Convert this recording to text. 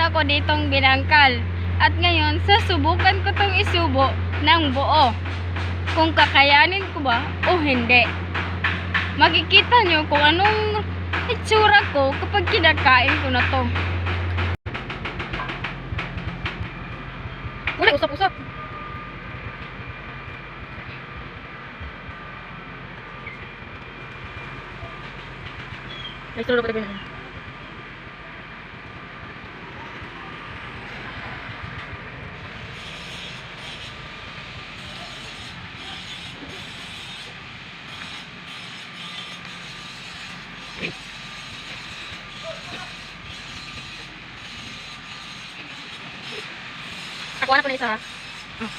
ako ditong binangkal. At ngayon, sasubukan ko tong isubo ng buo. Kung kakayanin ko ba o hindi. Makikita nyo kung anong itsura ko kapag kinakain ko na to. Wala, usap-usap. Ay, solo ko tabi na. Ako na po na isa ha.